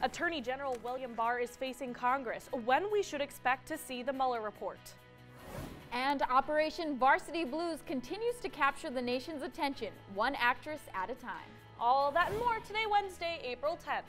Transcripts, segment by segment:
Attorney General William Barr is facing Congress. When we should expect to see the Mueller report. And Operation Varsity Blues continues to capture the nation's attention, one actress at a time. All that and more today, Wednesday, April 10th.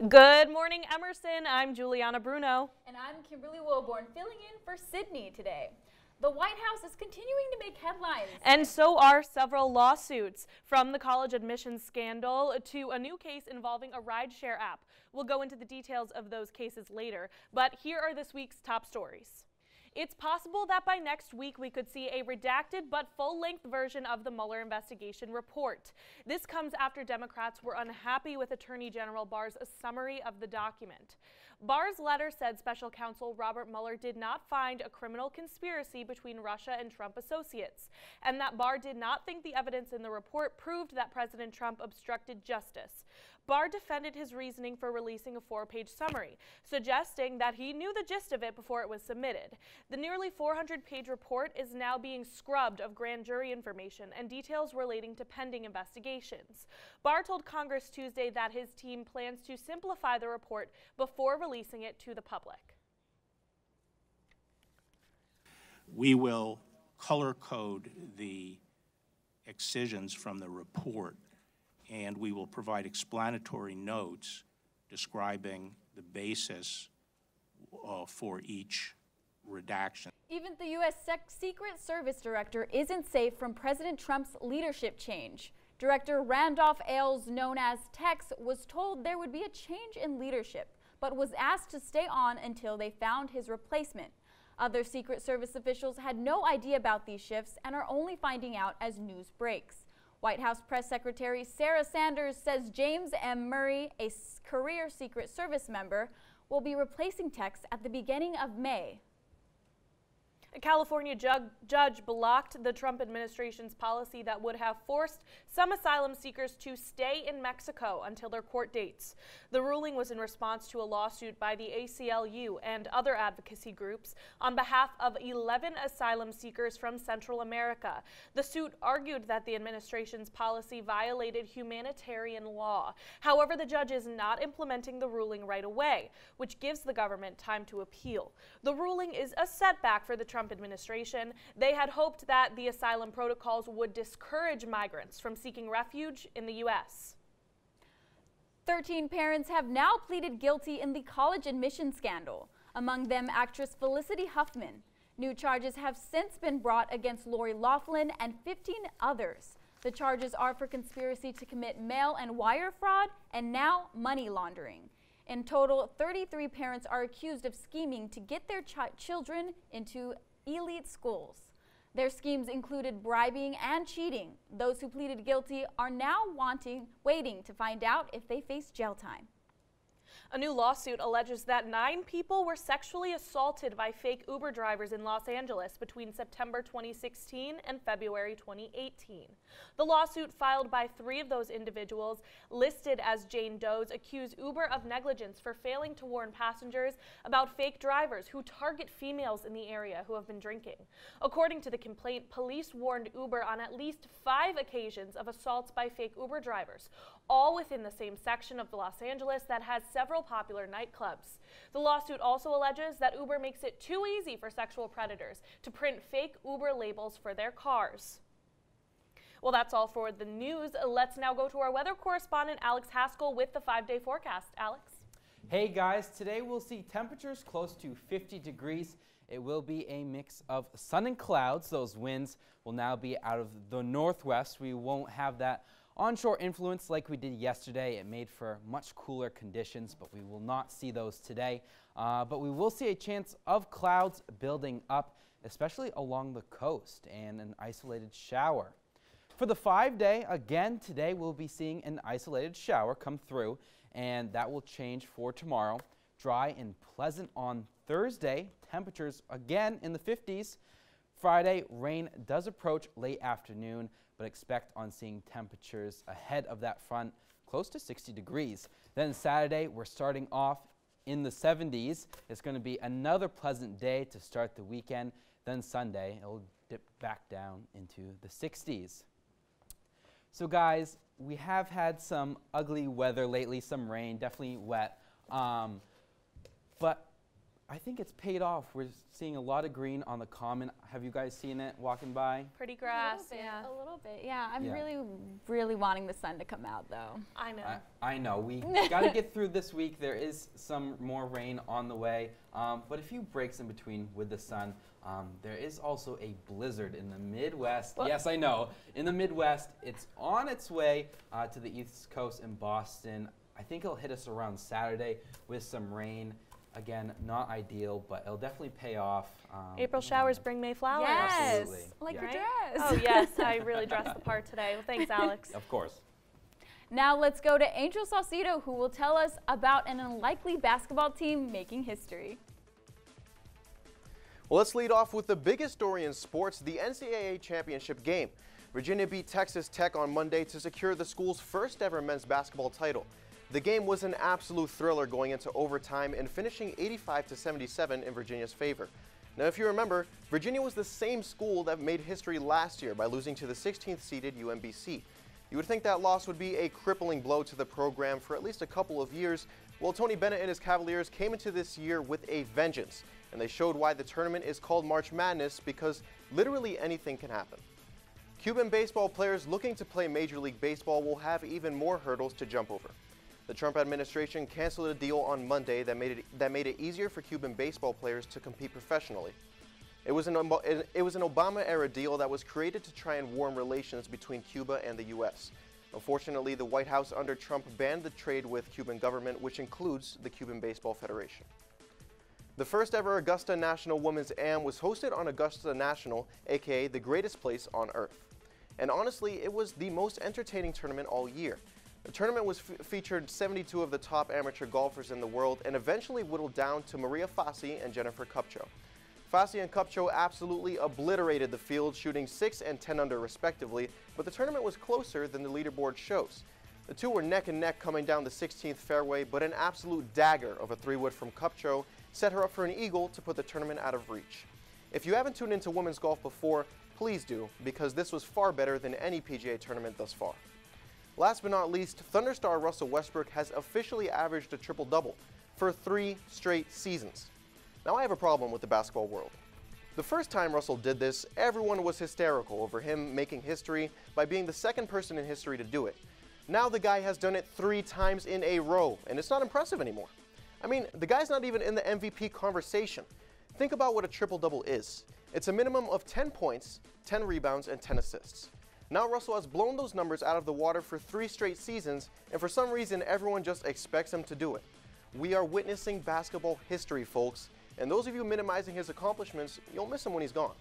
Good morning, Emerson. I'm Juliana Bruno. And I'm Kimberly Wilborn, filling in for Sydney today. The White House is continuing to make headlines. And so are several lawsuits, from the college admissions scandal to a new case involving a rideshare app. We'll go into the details of those cases later, but here are this week's top stories. It's possible that by next week we could see a redacted but full-length version of the Mueller investigation report. This comes after Democrats were unhappy with Attorney General Barr's summary of the document. Barr's letter said special counsel Robert Mueller did not find a criminal conspiracy between Russia and Trump associates, and that Barr did not think the evidence in the report proved that President Trump obstructed justice. Barr defended his reasoning for releasing a 4-page summary, suggesting that he knew the gist of it before it was submitted. The nearly 400-page report is now being scrubbed of grand jury information and details relating to pending investigations. Barr told Congress Tuesday that his team plans to simplify the report before releasing it to the public. We will color code the excisions from the report, and we will provide explanatory notes describing the basis for each redaction. Even the U.S. Secret Service Director isn't safe from President Trump's leadership change. Director Randolph Ailes, known as Tex, was told there would be a change in leadership, but was asked to stay on until they found his replacement. Other Secret Service officials had no idea about these shifts and are only finding out as news breaks. White House Press Secretary Sarah Sanders says James M. Murray, a career Secret Service member, will be replacing Tex at the beginning of May. A California judge blocked the Trump administration's policy that would have forced some asylum seekers to stay in Mexico until their court dates. The ruling was in response to a lawsuit by the ACLU and other advocacy groups on behalf of 11 asylum seekers from Central America. The suit argued that the administration's policy violated humanitarian law. However, the judge is not implementing the ruling right away, which gives the government time to appeal. The ruling is a setback for the Trump administration. They had hoped that the asylum protocols would discourage migrants from seeking refuge in the U.S. 13 parents have now pleaded guilty in the college admission scandal, among them actress Felicity Huffman. New charges have since been brought against Lori Loughlin and 15 others. The charges are for conspiracy to commit mail and wire fraud and now money laundering. In total, 33 parents are accused of scheming to get their children into elite schools. Their schemes included bribing and cheating. Those who pleaded guilty are now waiting to find out if they face jail time. A new lawsuit alleges that 9 people were sexually assaulted by fake Uber drivers in Los Angeles between September 2016 and February 2018. The lawsuit filed by 3 of those individuals, listed as Jane Does, accuse Uber of negligence for failing to warn passengers about fake drivers who target females in the area who have been drinking. According to the complaint, police warned Uber on at least 5 occasions of assaults by fake Uber drivers, all within the same section of Los Angeles that has several popular nightclubs. The lawsuit also alleges that Uber makes it too easy for sexual predators to print fake Uber labels for their cars. Well, that's all for the news. Let's now go to our weather correspondent, Alex Haskell, with the 5-day forecast. Alex? Hey guys, today we'll see temperatures close to 50 degrees. It will be a mix of sun and clouds. Those winds will now be out of the northwest. We won't have that onshore influence like we did yesterday. It made for much cooler conditions, but we will not see those today. But we will see a chance of clouds building up, especially along the coast, and an isolated shower. For the 5-day, again, today we'll be seeing an isolated shower come through, and that will change for tomorrow. Dry and pleasant on Thursday. Temperatures again in the 50s. Friday, rain does approach late afternoon, but expect on seeing temperatures ahead of that front close to 60 degrees. Then Saturday, we're starting off in the 70s. It's going to be another pleasant day to start the weekend. Then Sunday, it'll dip back down into the 60s. So guys, we have had some ugly weather lately, some rain, definitely wet, but I think it's paid off. We're seeing a lot of green on the common. Have you guys seen it walking by? Pretty grass, A little bit, yeah. I'm really wanting the sun to come out, though. I know. I know. We got to get through this week. There is some more rain on the way, but a few breaks in between with the sun. There is also a blizzard in the Midwest. What? Yes, I know. In the Midwest, it's on its way to the East Coast in Boston. I think it'll hit us around Saturday with some rain. Again, not ideal, but it'll definitely pay off. April showers bring May flowers. Yes, absolutely. like your Right? dress. Oh yes, I really dressed the part today. Well, thanks, Alex. Of course. Now let's go to Angel Salcido, who will tell us about an unlikely basketball team making history. Well, let's lead off with the biggest story in sports, the NCAA championship game. Virginia beat Texas Tech on Monday to secure the school's first ever men's basketball title. The game was an absolute thriller going into overtime and finishing 85-77 in Virginia's favor. Now, if you remember, Virginia was the same school that made history last year by losing to the 16th seeded UMBC. You would think that loss would be a crippling blow to the program for at least a couple of years. Well, Tony Bennett and his Cavaliers came into this year with a vengeance, and they showed why the tournament is called March Madness, because literally anything can happen. Cuban baseball players looking to play Major League Baseball will have even more hurdles to jump over. The Trump administration canceled a deal on Monday that made it easier for Cuban baseball players to compete professionally. It was an Obama-era deal that was created to try and warm relations between Cuba and the U.S. Unfortunately, the White House under Trump banned the trade with Cuban government, which includes the Cuban Baseball Federation. The first ever Augusta National Women's Am was hosted on Augusta National, aka the greatest place on earth. And honestly, it was the most entertaining tournament all year. The tournament featured 72 of the top amateur golfers in the world and eventually whittled down to Maria Fassi and Jennifer Kupcho. Fassi and Kupcho absolutely obliterated the field, shooting 6 and 10 under respectively, but the tournament was closer than the leaderboard shows. The two were neck and neck coming down the 16th fairway, but an absolute dagger of a 3-wood from Kupcho set her up for an eagle to put the tournament out of reach. If you haven't tuned into women's golf before, please do, because this was far better than any PGA tournament thus far. Last but not least, Thunder star Russell Westbrook has officially averaged a triple-double for 3 straight seasons. Now, I have a problem with the basketball world. The first time Russell did this, everyone was hysterical over him making history by being the second person in history to do it. Now the guy has done it 3 times in a row, and it's not impressive anymore. I mean, the guy's not even in the MVP conversation. Think about what a triple-double is. It's a minimum of 10 points, 10 rebounds, and 10 assists. Now Russell has blown those numbers out of the water for 3 straight seasons, and for some reason everyone just expects him to do it. We are witnessing basketball history, folks, and those of you minimizing his accomplishments, you'll miss him when he's gone.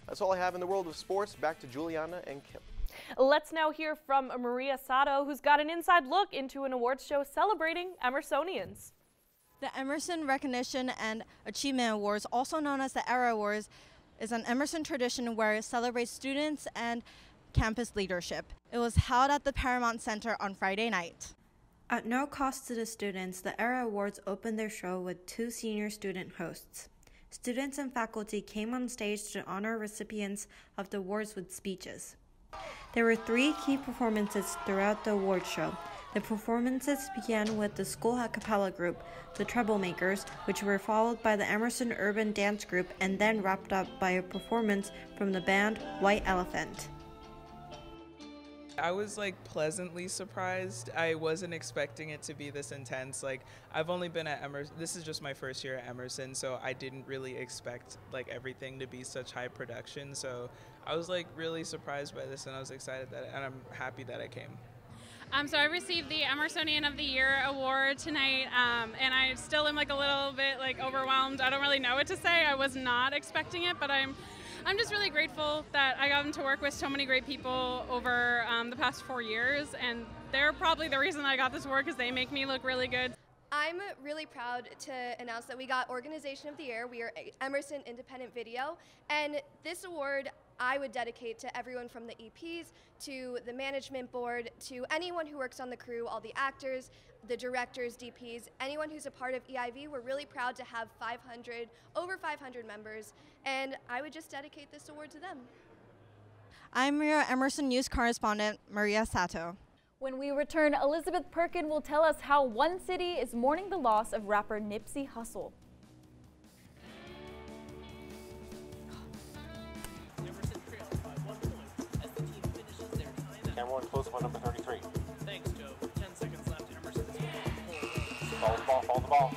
That's all I have in the world of sports. Back to Juliana and Kim. Let's now hear from Maria Sato, who's got an inside look into an awards show celebrating Emersonians. The Emerson Recognition and Achievement Awards, also known as the ERA Awards, is an Emerson tradition where it celebrates students and campus leadership. It was held at the Paramount Center on Friday night. At no cost to the students, the ERA Awards opened their show with 2 senior student hosts. Students and faculty came on stage to honor recipients of the awards with speeches. There were 3 key performances throughout the award show. The performances began with the school a cappella group, the Troublemakers, which were followed by the Emerson Urban Dance Group, and then wrapped up by a performance from the band White Elephant. I was pleasantly surprised. I wasn't expecting it to be this intense. I've only been at Emerson, this is just my first year at Emerson, so I didn't really expect everything to be such high production. So I was really surprised by this, and I was excited and I'm happy that I came. So I received the Emersonian of the Year award tonight, and I still am a little bit overwhelmed. I don't really know what to say. I was not expecting it, but I'm just really grateful that I got to work with so many great people over the past 4 years, and they're probably the reason I got this award because they make me look really good. I'm really proud to announce that we got Organization of the Year. We are Emerson Independent Video, and this award I would dedicate to everyone from the EPs to the management board to anyone who works on the crew, all the actors, the directors, DPs, anyone who's a part of EIV. We're really proud to have over 500 members, and I would just dedicate this award to them. I'm your Emerson News correspondent, Maria Sato. When we return, Elizabeth Perkin will tell us how one city is mourning the loss of rapper Nipsey Hussle. Camera one, close one, number 33. Thanks, Joe. 10 seconds left. Emerson. Follow the ball, follow the ball.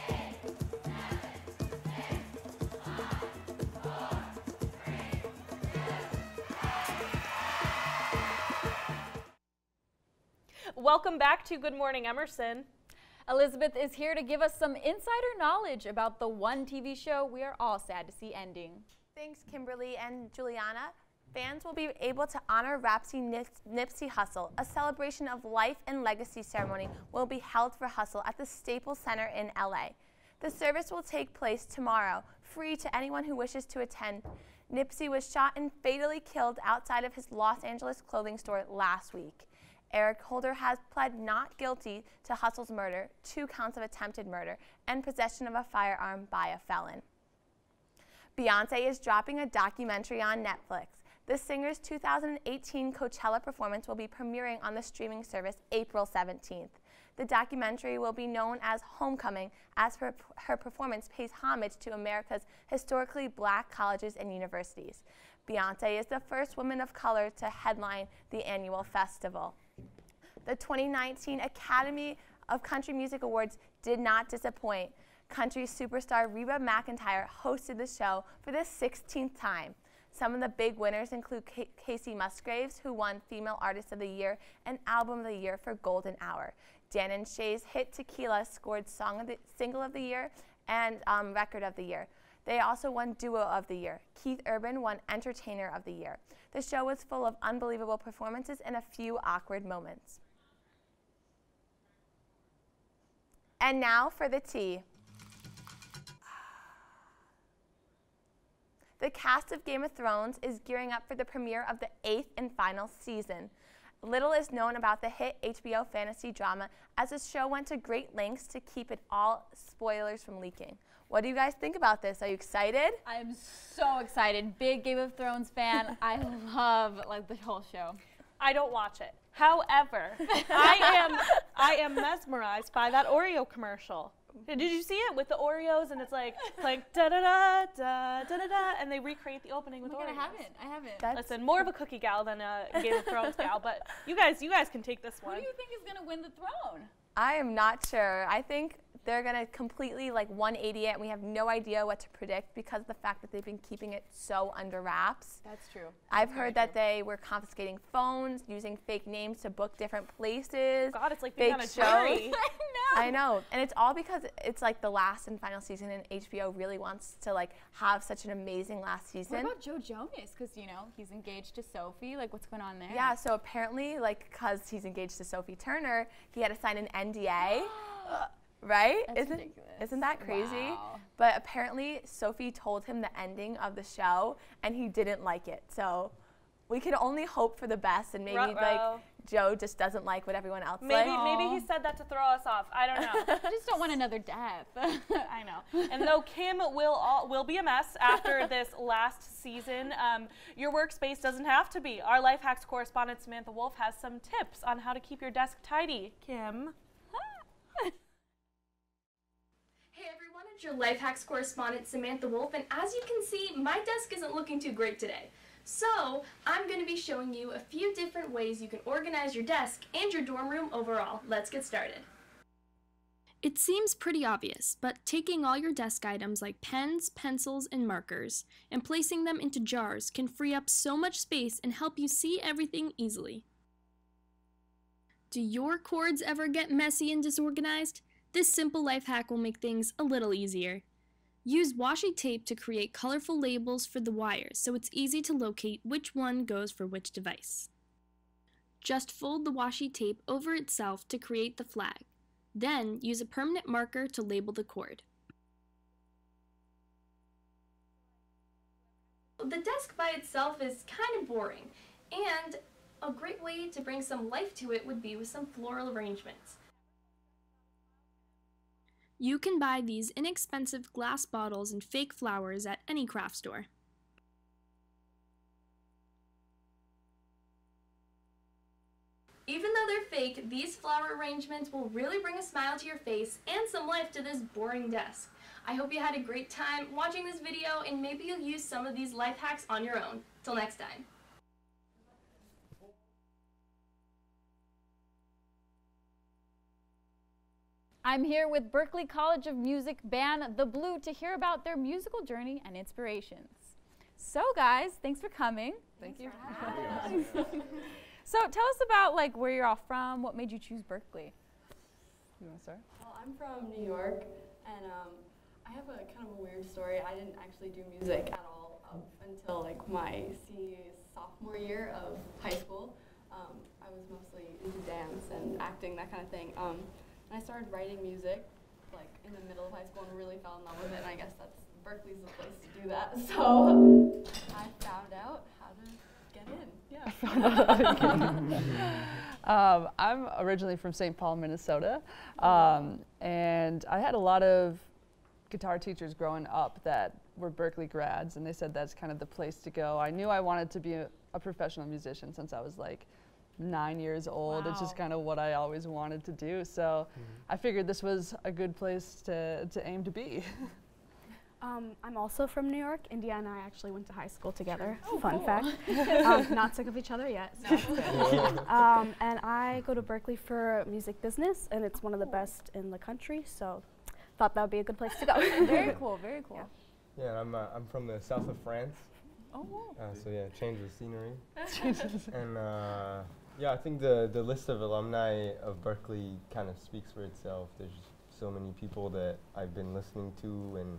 Welcome back to Good Morning Emerson. Elizabeth is here to give us some insider knowledge about the one TV show we are all sad to see ending. Thanks, Kimberly and Juliana. Fans will be able to honor Rapsy Nipsey Hussle. A celebration of life and legacy ceremony will be held for Hussle at the Staples Center in LA. The service will take place tomorrow, free to anyone who wishes to attend. Nipsey was shot and fatally killed outside of his Los Angeles clothing store last week. Eric Holder has pled not guilty to Hussle's murder, 2 counts of attempted murder, and possession of a firearm by a felon. Beyoncé is dropping a documentary on Netflix. The singer's 2018 Coachella performance will be premiering on the streaming service April 17th. The documentary will be known as Homecoming, as her performance pays homage to America's historically black colleges and universities. Beyoncé is the first woman of color to headline the annual festival. The 2019 Academy of Country Music Awards did not disappoint. Country superstar Reba McEntire hosted the show for the 16th time. Some of the big winners include Casey Musgraves, who won Female Artist of the Year and Album of the Year for Golden Hour. Dan and Shay's hit Tequila scored Single of the Year and Record of the Year. They also won Duo of the Year. Keith Urban won Entertainer of the Year. The show was full of unbelievable performances and a few awkward moments. And now for the tea. The cast of Game of Thrones is gearing up for the premiere of the 8th and final season. Little is known about the hit HBO fantasy drama, as the show went to great lengths to keep it all spoilers from leaking. What do you guys think about this? Are you excited? I'm so excited. Big Game of Thrones fan. I love the whole show. I don't watch it. However, I am mesmerized by that Oreo commercial. Did you see it with the Oreos and it's like playing da da da da da da da, and they recreate the opening with Oreos? I haven't. Listen, more of a cookie gal than a Game of Thrones gal, but you guys can take this one. Who do you think is gonna win the throne? I am not sure. I think they're gonna completely 180 it, and we have no idea what to predict because of the fact that they've been keeping it so under wraps. That's true. I've heard that they were confiscating phones, using fake names to book different places. God, it's like being on a jury. I know, and it's all because it's the last and final season, and HBO really wants to have such an amazing last season. What about Joe Jonas? Because he's engaged to Sophie. What's going on there? Yeah, so apparently, because he's engaged to Sophie Turner, he had to sign an NDA. Right? That's ridiculous. Isn't that crazy? Wow. But apparently Sophie told him the ending of the show and he didn't like it. So we can only hope for the best, and maybe Joe just doesn't like what everyone else likes. Maybe he said that to throw us off. I don't know. I just don't want another death. I know. And though Kim will be a mess after this last season, your workspace doesn't have to be. Our Life Hacks correspondent Samantha Wolf has some tips on how to keep your desk tidy. Kim. Hey everyone, it's your Life Hacks correspondent Samantha Wolf, and as you can see, my desk isn't looking too great today. So, I'm going to be showing you a few different ways you can organize your desk and your dorm room overall. Let's get started. It seems pretty obvious, but taking all your desk items like pens, pencils, and markers and placing them into jars can free up so much space and help you see everything easily. Do your cords ever get messy and disorganized? This simple life hack will make things a little easier. Use washi tape to create colorful labels for the wires so it's easy to locate which one goes for which device. Just fold the washi tape over itself to create the flag. Then use a permanent marker to label the chord. The desk by itself is kind of boring, and a great way to bring some life to it would be with some floral arrangements. You can buy these inexpensive glass bottles and fake flowers at any craft store. Even though they're fake, these flower arrangements will really bring a smile to your face and some life to this boring desk. I hope you had a great time watching this video, and maybe you'll use some of these life hacks on your own. Till next time. I'm here with Berklee College of Music band The Blue to hear about their musical journey and inspirations. So guys, thanks for coming. Thank you. So tell us about like where you're all from, what made you choose Berklee? You want to start? Well, I'm from New York, and I have a kind of a weird story. I didn't actually do music at all up until like my sophomore year of high school. I was mostly into dance and acting, that kind of thing. And I started writing music like in the middle of high school and really fell in love with it. And I guess Berklee's the place to do that. So I found out how to get in. Yeah. I'm originally from St. Paul, Minnesota, and I had a lot of guitar teachers growing up that were Berklee grads, and they said that's kind of the place to go. I knew I wanted to be a professional musician since I was like 9 years old. Wow. It's just kind of what I always wanted to do, so I figured this was a good place to aim to be. I'm also from New York. India and I actually went to high school together. Fun cool. fact. Not sick of each other yet. So. And I go to Berklee for music business, and it's one of the best in the country, so thought that would be a good place to go. Very cool, very cool. Yeah, I'm from the south of France. Oh, wow. So yeah, change the scenery. And yeah, I think the list of alumni of Berklee kind of speaks for itself. There's so many people that I've been listening to and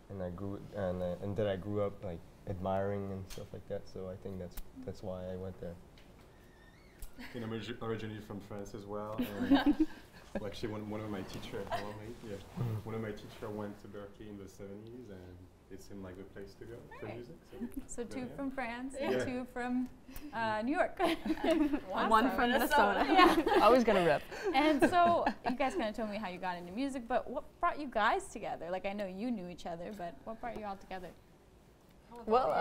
that I grew up like admiring and stuff like that. So I think that's why I went there. And I'm originally from France as well. And well, actually, one of my teachers, one of my teachers went to Berklee in the 70s, and it seemed like the place to go for music. So two from France and two from New York. One from Minnesota. Yeah. Always gonna rip. And so you guys kind of told me how you got into music, but what brought you guys together? Like I know you knew each other, but what brought you all together? Well,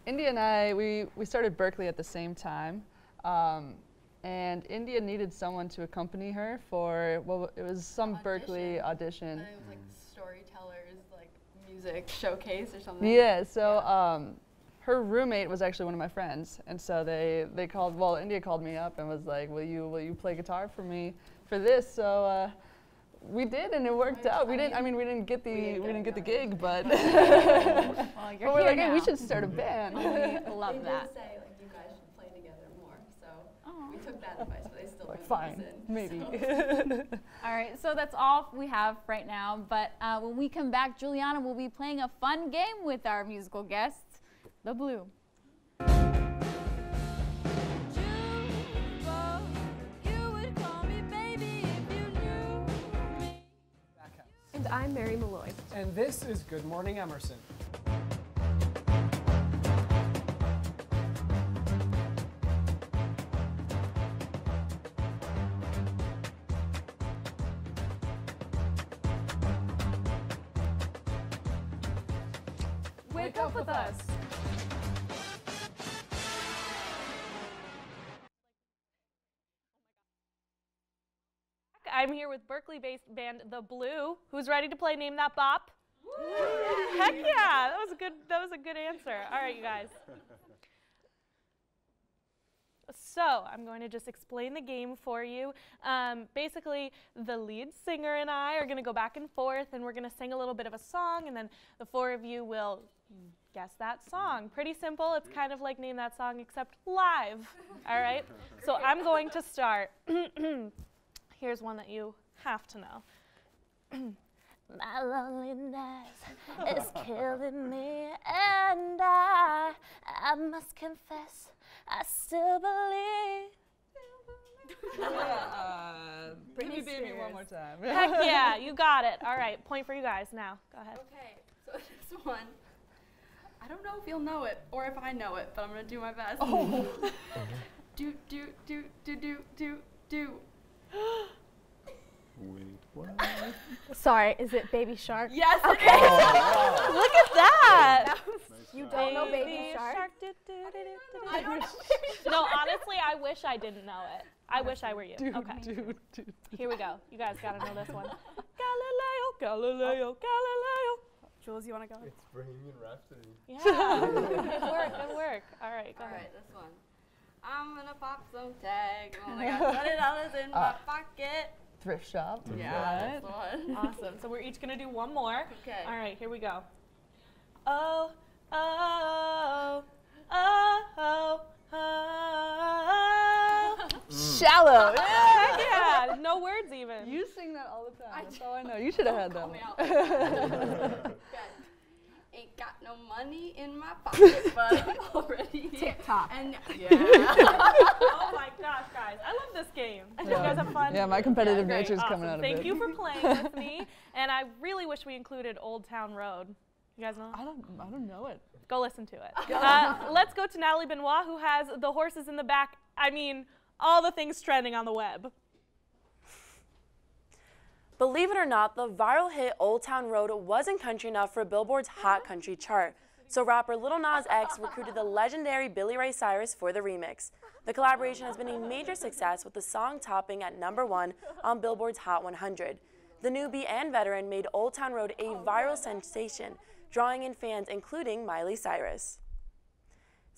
India and I, we started Berklee at the same time. And India needed someone to accompany her for, well, it was some Berklee audition. It was like storytellers, like music showcase or something. Yeah, so her roommate was actually one of my friends, and so they called, well, India called me up and was like, will you play guitar for me for this? So we did, and it worked out. We didn't get the gig, but well, but we're like, hey, we should start a band. We love they that. did say like you guys should play together more, so we took that advice, but they still Like, wouldn't fine, listen, maybe. so. All right, so that's all we have right now. But when we come back, Juliana will be playing a fun game with our musical guests, The Blue. And I'm Mary Malloy. And this is Good Morning Emerson. Wake up with us. I'm here with Berklee-based band The Blue, who's ready to play Name That Bop. Heck yeah, that was a good answer. All right, you guys. So I'm going to just explain the game for you. Basically, the lead singer and I are going to go back and forth, and we're going to sing a little bit of a song, and then the four of you will guess that song. Pretty simple. It's kind of like Name That Song, except live. All right? So I'm going to start. Here's one that you have to know. My loneliness is killing me, and I must confess, I still believe Britney Baby one more time. Heck yeah, you got it. All right, point for you guys now. Go ahead. Okay, so this one, I don't know if you'll know it or if I know it, but I'm gonna do my best. Oh. Do. Wait, what? Sorry, is it Baby Shark? Yes, okay. it is. Look at that. You don't know Baby Shark? I don't know. No, honestly, I wish I didn't know it. I wish I were you. Okay. Here we go. You guys gotta know this one. Galileo, Galileo, Galileo. Jules, you wanna go? It's Bohemian Rhapsody. Yeah. Good work, good work. All right, go ahead. Alright, this one. I'm gonna pop some tag. Oh my god, $20 in my pocket. Thrift shop. Yeah, that's the one. Awesome. So we're each gonna do one more. Okay. All right, here we go. Oh, oh, oh, oh, oh. Shallow. Heck yeah. No words even. You sing that all the time. That's all I know. You should have had that one. Ain't got no money in my pocket, but I'm already TikTok. And yeah. Oh my gosh, guys. I love this game. Did you guys have fun? Yeah, my competitive Great. nature is coming Awesome. out of Thank it. you for playing with me. And I really wish we included Old Town Road. You guys know? I don't know it. Go listen to it. Let's go to Natalie Benoit, who has the horses in the back. I mean, all the things trending on the web. Believe it or not, the viral hit Old Town Road wasn't country enough for Billboard's Hot Country chart. So rapper Lil Nas X recruited the legendary Billy Ray Cyrus for the remix. The collaboration has been a major success, with the song topping at #1 on Billboard's Hot 100. The newbie and veteran made Old Town Road a viral sensation, drawing in fans including Miley Cyrus.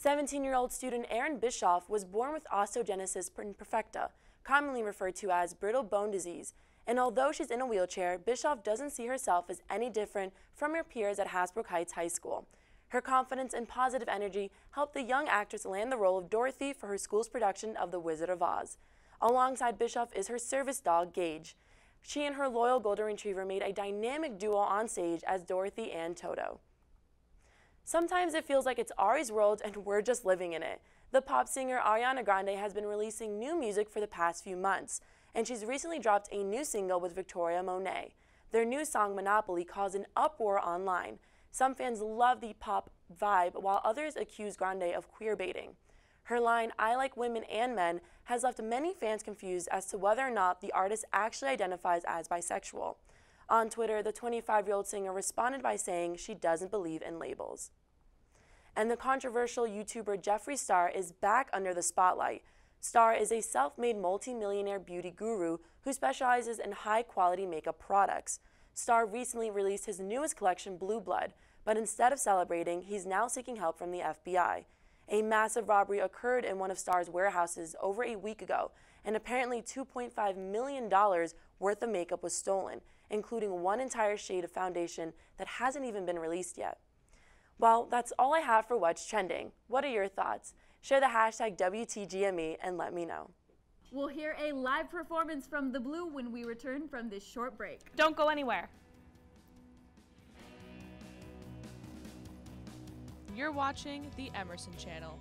17-year-old student Erin Bischoff was born with osteogenesis imperfecta, commonly referred to as brittle bone disease. And although she's in a wheelchair, Bischoff doesn't see herself as any different from her peers at Hasbrook Heights High School. Her confidence and positive energy helped the young actress land the role of Dorothy for her school's production of The Wizard of Oz. Alongside Bischoff is her service dog, Gage. She and her loyal golden retriever made a dynamic duo on stage as Dorothy and Toto. Sometimes it feels like it's Ari's world and we're just living in it. The pop singer Ariana Grande has been releasing new music for the past few months, and she's recently dropped a new single with Victoria Monet. Their new song, Monopoly, caused an uproar online. Some fans love the pop vibe, while others accuse Grande of queerbaiting. Her line, "I like women and men," has left many fans confused as to whether or not the artist actually identifies as bisexual. On Twitter, the 25-year-old singer responded by saying she doesn't believe in labels. And the controversial YouTuber Jeffree Star is back under the spotlight. Star is a self-made multi-millionaire beauty guru who specializes in high-quality makeup products. Star recently released his newest collection, Blue Blood, but instead of celebrating, he's now seeking help from the FBI. A massive robbery occurred in one of Star's warehouses over a week ago, and apparently $2.5 million worth of makeup was stolen, including one entire shade of foundation that hasn't even been released yet. Well, that's all I have for What's Trending. What are your thoughts? Share the hashtag WTGME and let me know. We'll hear a live performance from The Blue when we return from this short break. Don't go anywhere. You're watching the Emerson Channel.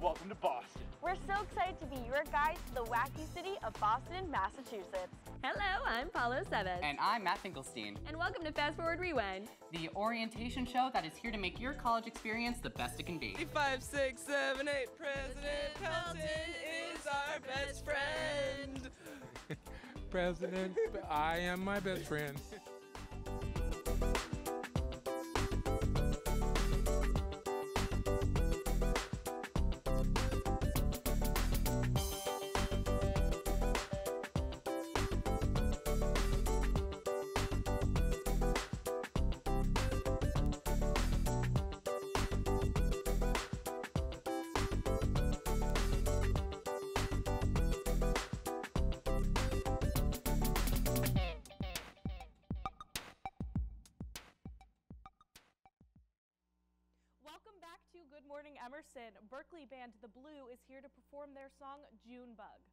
Welcome to Boston. We're so excited to be your guide to the wacky city of Boston, Massachusetts. Hello, I'm Paulo Seves. And I'm Matt Finkelstein. And welcome to Fast Forward Rewind, the orientation show that is here to make your college experience the best it can be. 5, 6, 7, 8, President Pelton is our best friend. President, I am my best friend. to Good Morning Emerson. Berkeley band The Blue is here to perform their song Junebug.